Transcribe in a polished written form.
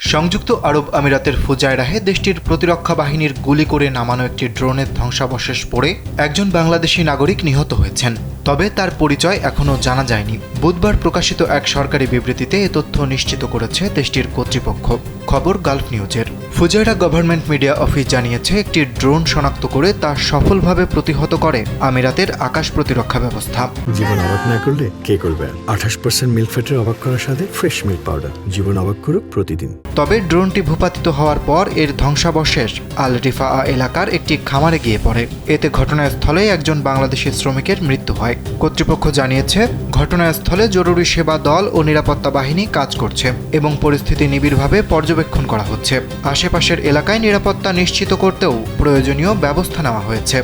সংযুক্ত আরব আমিরাতের ফুজায়রাহে দেশটির প্রতিরক্ষা বাহিনীর গুলি করে নামানো একটি ড্রোনের ধ্বংসাবশেষ পড়ে একজন বাংলাদেশি নাগরিক নিহত হয়েছেন। তবে তার পরিচয় এখনও জানা যায়নি। বুধবার প্রকাশিত এক সরকারি বিবৃতিতে এ তথ্য নিশ্চিত করেছে দেশটির কর্তৃপক্ষ। খবর গালফ নিউজের। ফুজায়রা গভর্নমেন্ট মিডিয়া অফিস জানিয়েছে, একটি ড্রোন শনাক্ত করে তা সফলভাবে প্রতিহত করে আমিরাতের আকাশ প্রতিরক্ষা ব্যবস্থা। জীবন অবাক না করলে কে করবে? 28% মিল্ক ফ্যাটের অবাক করার সাথে ফ্রেশ মিল্ক পাউডার। জীবন অবাক করুক প্রতিদিন। তবে ড্রোনটি ভূপাতিত হওয়ার পর এর ধ্বংসাবশেষ আল রিফা এলাকার একটি খামারে গিয়ে পড়ে। এতে ঘটনাস্থলে একজন বাংলাদেশি শ্রমিকের মৃত্যু হয়। কর্তৃপক্ষ জানিয়েছে, ঘটনাস্থলে জরুরি সেবা দল ও নিরাপত্তা বাহিনী কাজ করছে এবং পরিস্থিতি নিবিড়ভাবে পর্যবেক্ষণ করা হচ্ছে। আশেপাশের এলাকায় নিরাপত্তা নিশ্চিত করতেও প্রয়োজনীয় ব্যবস্থা নেওয়া হয়েছে।